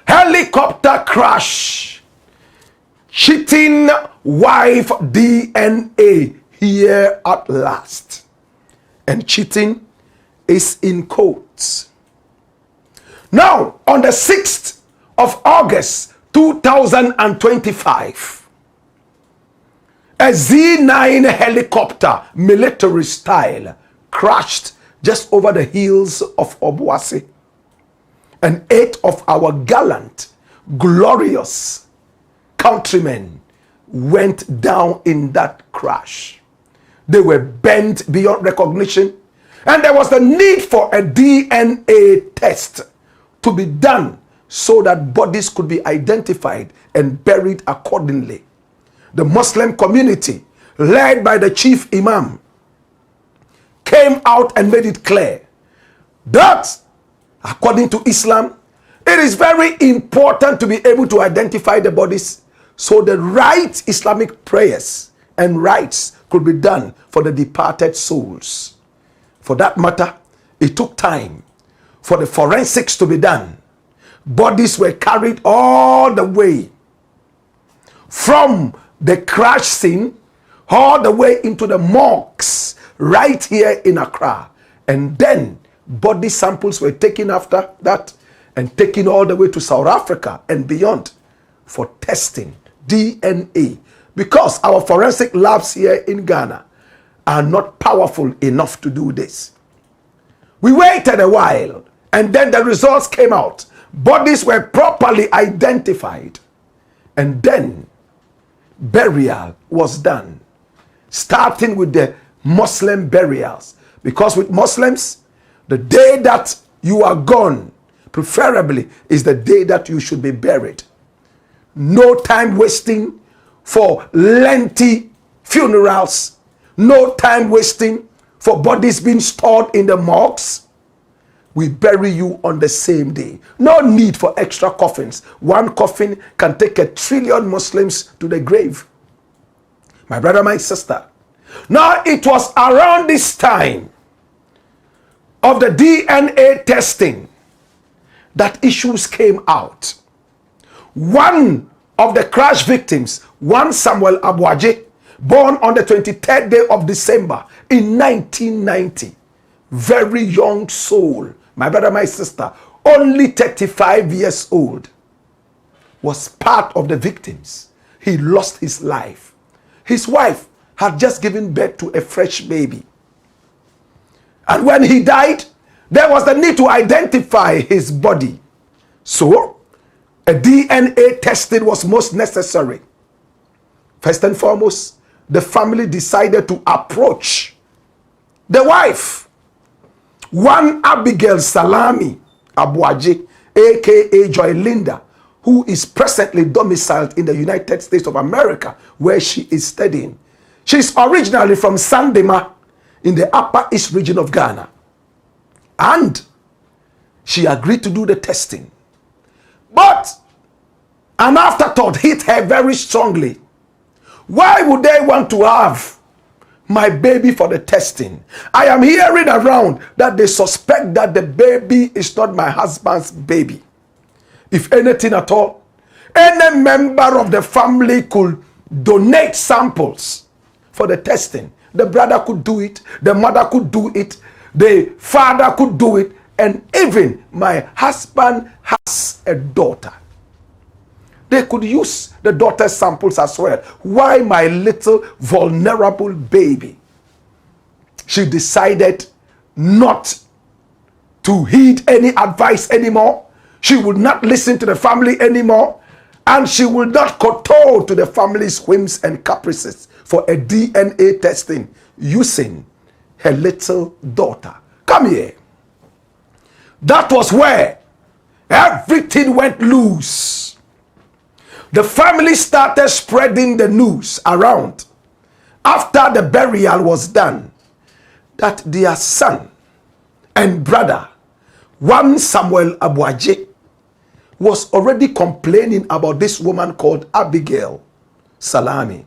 Helicopter crash. Cheating wife DNA here at last. And cheating is in quotes. Now, on the 6th of August 2025, a Z9 helicopter, military style, crashed just over the hills of Obuasi. And 8 of our gallant, glorious countrymen went down in that crash. They were bent beyond recognition, and there was the need for a DNA test to be done so that bodies could be identified and buried accordingly. The Muslim community, led by the chief imam, came out and made it clear that, according to Islam, it is very important to be able to identify the bodies so the right Islamic prayers and rites could be done for the departed souls. For that matter, it took time for the forensics to be done. Bodies were carried all the way from the crash scene all the way into the morgues right here in Accra. And then body samples were taken after that and taken all the way to South Africa and beyond for testing DNA, because our forensic labs here in Ghana are not powerful enough to do this. We waited a while, and then the results came out. Bodies were properly identified, and then burial was done, starting with the Muslim burials, because with Muslims, the day that you are gone, preferably, is the day that you should be buried. No time wasting for lengthy funerals. No time wasting for bodies being stored in the morgues. We bury you on the same day. No need for extra coffins. One coffin can take 1 trillion Muslims to the grave. My brother, my sister. Now, it was around this time of the DNA testing that issues came out. One of the crash victims, one Samuel Abuaje, born on the 23rd day of December in 1990, very young soul, my brother, my sister, only 35 years old, was part of the victims. He lost his life. His wife had just given birth to a fresh baby. And when he died, there was the need to identify his body. So, a DNA testing was most necessary. First and foremost, the family decided to approach the wife, one Abigail Salami Abuaje, aka Joy Linda, who is presently domiciled in the United States of America, where she is studying. She's originally from Sandema in the Upper East region of Ghana. And she agreed to do the testing. But an afterthought hit her very strongly. Why would they want to have my baby for the testing? I am hearing around that they suspect that the baby is not my husband's baby. If anything at all, any member of the family could donate samples for the testing. The brother could do it, the mother could do it, the father could do it, and even my husband has a daughter. They could use the daughter's samples as well. Why my little vulnerable baby? She decided not to heed any advice anymore. She would not listen to the family anymore. And she will not kowtow to the family's whims and caprices for a DNA testing using her little daughter. Come here. That was where everything went loose. The family started spreading the news around after the burial was done that their son and brother, one Samuel Abuaje, was already complaining about this woman called Abigail Salami.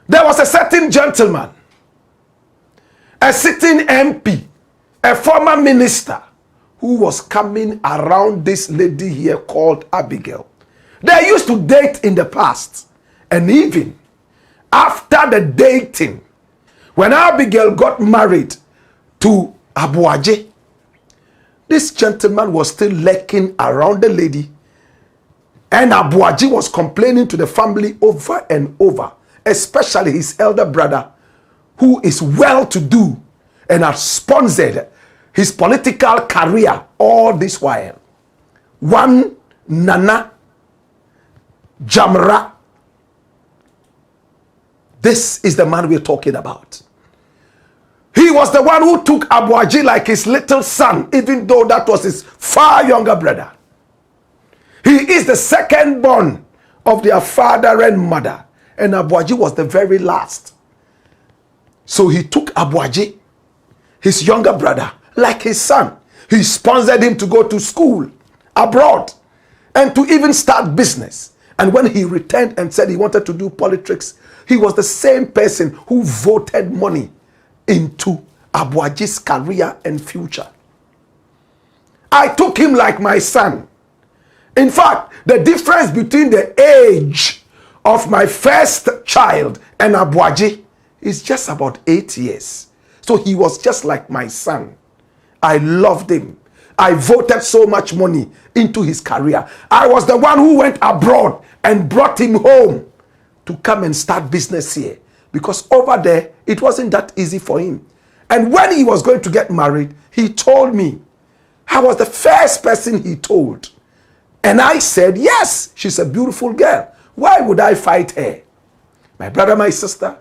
There was a certain gentleman, a sitting MP, a former minister, who was coming around this lady here called Abigail. They used to date in the past. And even after the dating, when Abigail got married to Abuaje, this gentleman was still lurking around the lady. And Abuaje was complaining to the family over and over, especially his elder brother, who is well-to-do and has sponsored his political career all this while. One Nana Jamra. This is the man we're talking about. He was the one who took Abuaje like his little son, even though that was his far younger brother. He is the second born of their father and mother, and Abuaje was the very last. So he took Abuaje, his younger brother, like his son. He sponsored him to go to school abroad and to even start business. And when he returned and said he wanted to do politics, he was the same person who voted money into Abuaje's career and future. I took him like my son. In fact, the difference between the age of my first child and Abuaje is just about 8 years. So he was just like my son. I loved him. I voted so much money into his career. I was the one who went abroad and brought him home to come and start business here. Because over there, it wasn't that easy for him. And when he was going to get married, he told me. I was the first person he told. And I said, yes, she's a beautiful girl. Why would I fight her? My brother, my sister,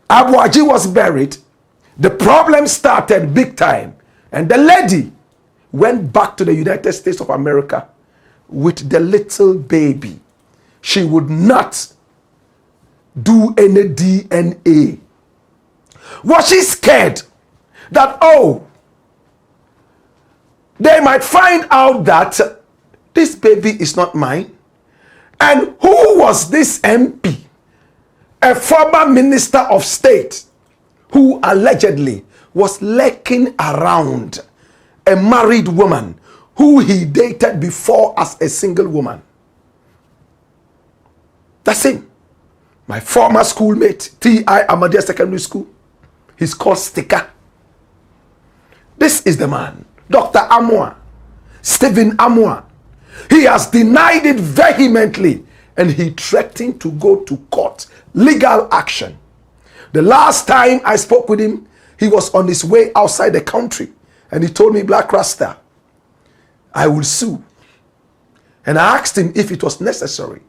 Abuaje was buried. The problem started big time. And the lady went back to the United States of America with the little baby. She would not do any DNA. Was she scared that, oh, they might find out that this baby is not mine? And who was this MP? A former minister of state who allegedly was lurking around a married woman who he dated before as a single woman. That's him. My former schoolmate, T.I. Ahmadiyya Secondary School. He's called Sticker. This is the man, Dr. Amwa, Stephen Amwa. He has denied it vehemently and he threatened to go to court, legal action. The last time I spoke with him, he was on his way outside the country and he told me, Black Rasta, I will sue. And I asked him if it was necessary.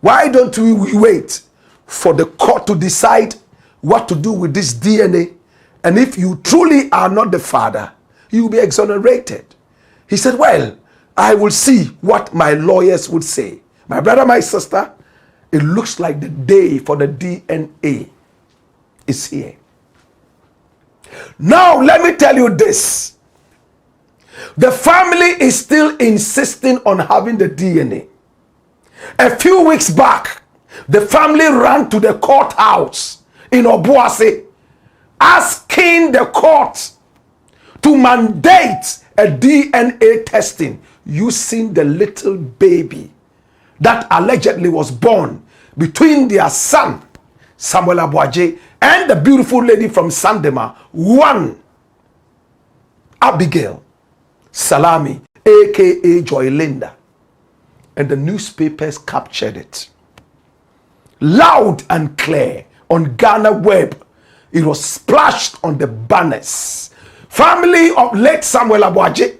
Why don't we wait for the court to decide what to do with this DNA? And if you truly are not the father, you will be exonerated. He said, well, I will see what my lawyers would say. My brother, my sister, it looks like the day for the DNA is here. Now, let me tell you this. The family is still insisting on having the DNA. A few weeks back, the family ran to the courthouse in Obuasi, asking the court to mandate a DNA testing using the little baby that allegedly was born between their son, Samuel Abuaje, and the beautiful lady from Sandema, one Abigail Salami, aka Joy Linda. And the newspapers captured it. Loud and clear on Ghana Web. It was splashed on the banners. Family of late Samuel Abuaje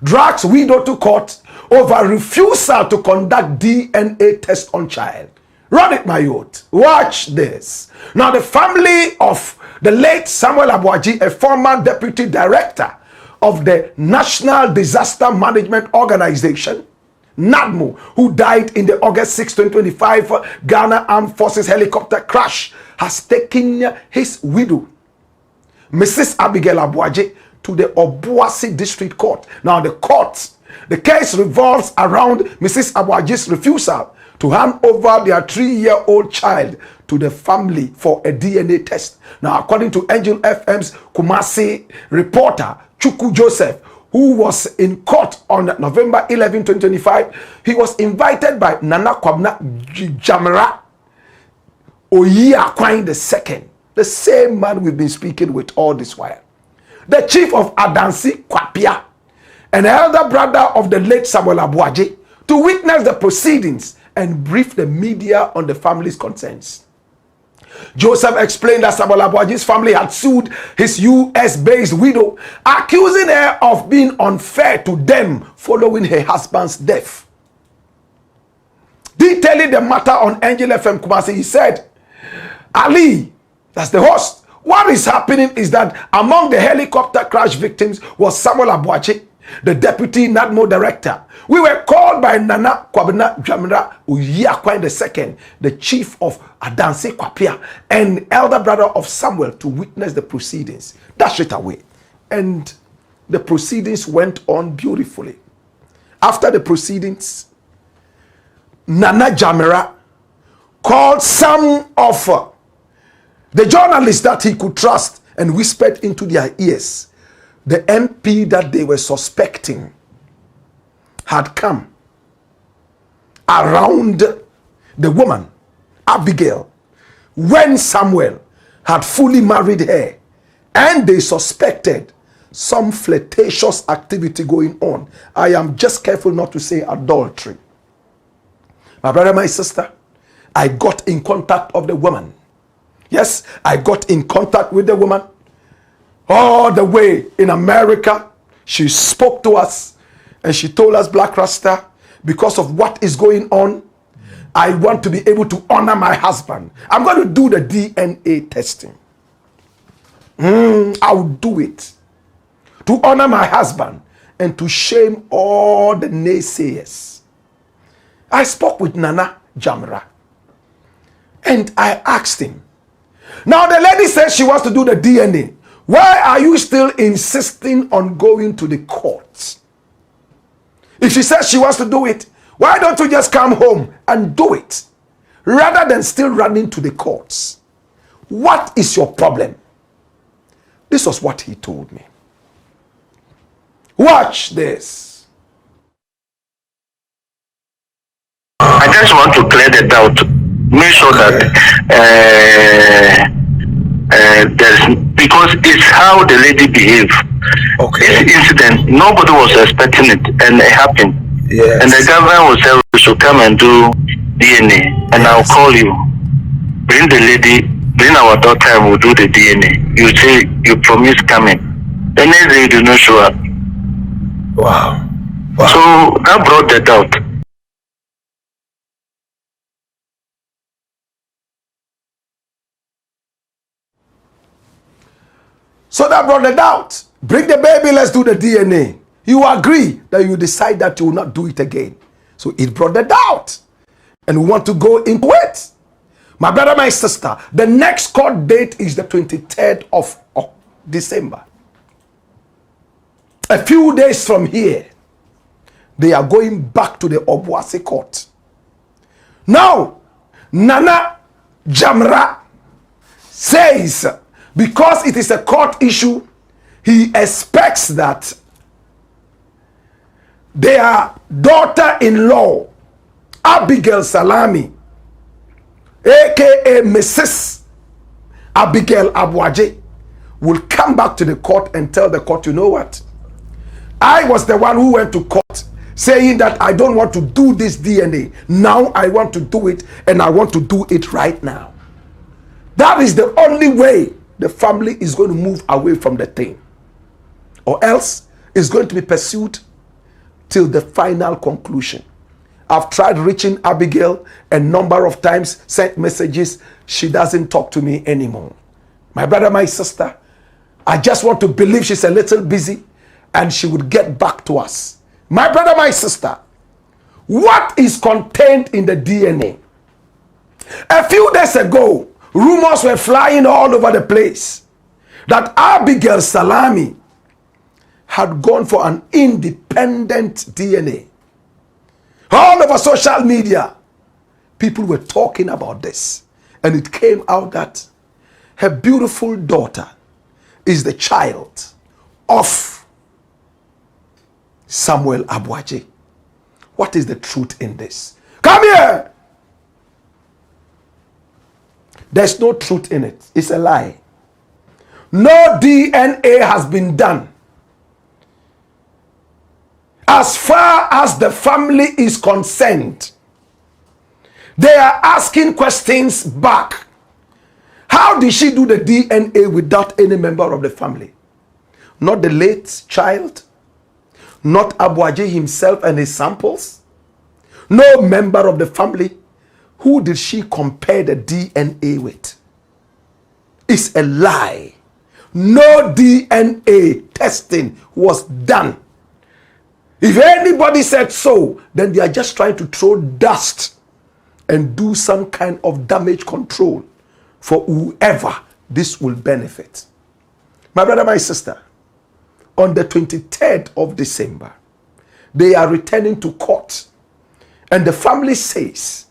drags widow to court over refusal to conduct DNA test on child. Run it, my youth. Watch this. Now, the family of the late Samuel Abuaje, a former deputy director of the National Disaster Management Organization, NADMO, who died in the August 6, 2025 Ghana Armed Forces helicopter crash, has taken his widow, Mrs. Abigail Abuaje, to the Obuasi District Court. Now, the case revolves around Mrs. Abuaje's refusal to hand over their 3-year-old child to the family for a DNA test. Now, according to Angel FM's Kumasi reporter, Chuku Joseph, who was in court on November 11, 2025, he was invited by Nana Kwabena Jamra Oyia Kwine II, the same man we've been speaking with all this while. The chief of Adansi Kwapia, an elder brother of the late Samuel Abuaje, to witness the proceedings and brief the media on the family's concerns. Joseph explained that Samuel Abuaje's family had sued his US-based widow, accusing her of being unfair to them following her husband's death. Detailing the matter on Angel FM Kumasi, he said, Ali, that's the host, what is happening is that among the helicopter crash victims was Samuel Abuaje, the deputy NADMO director. We were called by Nana Kwabena Jamra Uyiakwine II, the chief of Adanse Kwapia, and elder brother of Samuel, to witness the proceedings. That's straight away. And the proceedings went on beautifully. After the proceedings, Nana Jamra called some of the journalists that he could trust and whispered into their ears. The MP that they were suspecting had come around the woman, Abigail, when Samuel had fully married her, and they suspected some flirtatious activity going on. I am just careful not to say adultery. My brother, my sister, I got in contact of the woman. Yes, I got in contact with the woman. All the way in America, she spoke to us and she told us, Black Rasta, because of what is going on, I want to be able to honor my husband. I'm going to do the DNA testing. I'll do it to honor my husband and to shame all the naysayers. I spoke with Nana Jamra and I asked him. Now the lady says she wants to do the DNA. Why are you still insisting on going to the courts? If she says she wants to do it, why don't you just come home and do it rather than still running to the courts? What is your problem? This was what he told me. Watch this. I just want to clear the doubt. Make sure that because it's how the lady behaved. Okay. This incident, nobody was expecting it, and it happened. Yes. And the government will say we should come and do DNA, and yes. I'll call you. Bring the lady, bring our daughter, and we'll do the DNA. You say you promise coming. The next day you do not show up. Wow. So that brought the doubt. So that brought the doubt. Bring the baby, let's do the DNA. You agree that you decide that you will not do it again. So it brought the doubt. And we want to go into it. My brother, my sister, the next court date is the 23rd of December. A few days from here, they are going back to the Obuasi court. Now, Nana Jamra says, because it is a court issue, he expects that their daughter-in-law, Abigail Salami, aka Mrs. Abigail Abuaje, will come back to the court and tell the court, you know what? I was the one who went to court saying that I don't want to do this DNA. Now I want to do it, and I want to do it right now. That is the only way the family is going to move away from the thing. Or else it's going to be pursued till the final conclusion. I've tried reaching Abigail a number of times, sent messages. She doesn't talk to me anymore. My brother, my sister, I just want to believe she's a little busy and she would get back to us. My brother, my sister, what is contained in the DNA? A few days ago, rumors were flying all over the place that Abigail Salami had gone for an independent DNA. All over social media, people were talking about this. And it came out that her beautiful daughter is the child of Samuel Abuaje. What is the truth in this? Come here! There's no truth in it. It's a lie. No DNA has been done. As far as the family is concerned, they are asking questions back. How did she do the DNA without any member of the family? Not the late child, not Abuaje himself and his samples, no member of the family. Who did she compare the DNA with? It's a lie. No DNA testing was done. If anybody said so, then they are just trying to throw dust and do some kind of damage control for whoever this will benefit. My brother, my sister, on the 23rd of December, they are returning to court. And the family says,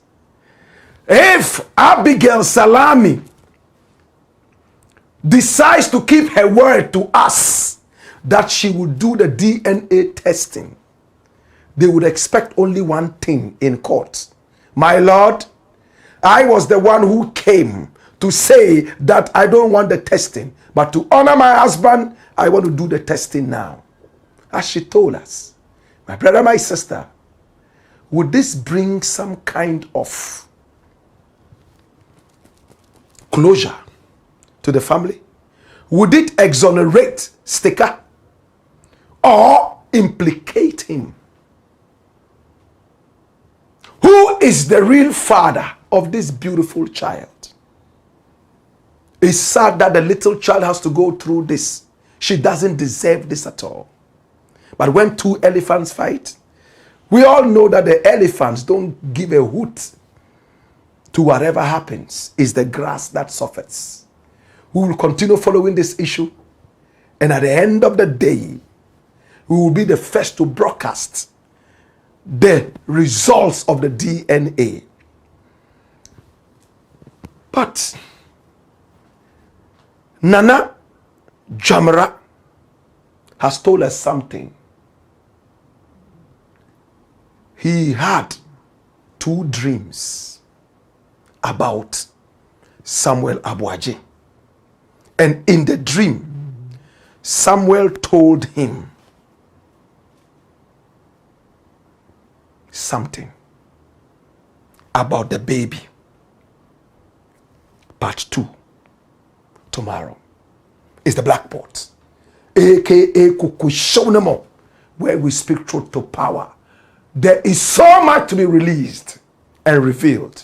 if Abigail Salami decides to keep her word to us that she will do the DNA testing, they would expect only one thing in court. My Lord, I was the one who came to say that I don't want the testing, but to honor my husband, I want to do the testing now. As she told us, my brother, my sister, would this bring some kind of closure to the family? Would it exonerate Sticker or implicate him? Who is the real father of this beautiful child? It's sad that the little child has to go through this. She doesn't deserve this at all. But when two elephants fight, we all know that the elephants don't give a hoot to whatever happens. It's the grass that suffers. We will continue following this issue, and at the end of the day, we will be the first to broadcast the results of the DNA. But Nana Jamara has told us something. He had two dreams about Samuel Abuaje. And in the dream, Samuel told him something about the baby. Part 2, tomorrow, is the Blackboard, aka Kukushonamo, where we speak truth to power. There is so much to be released and revealed.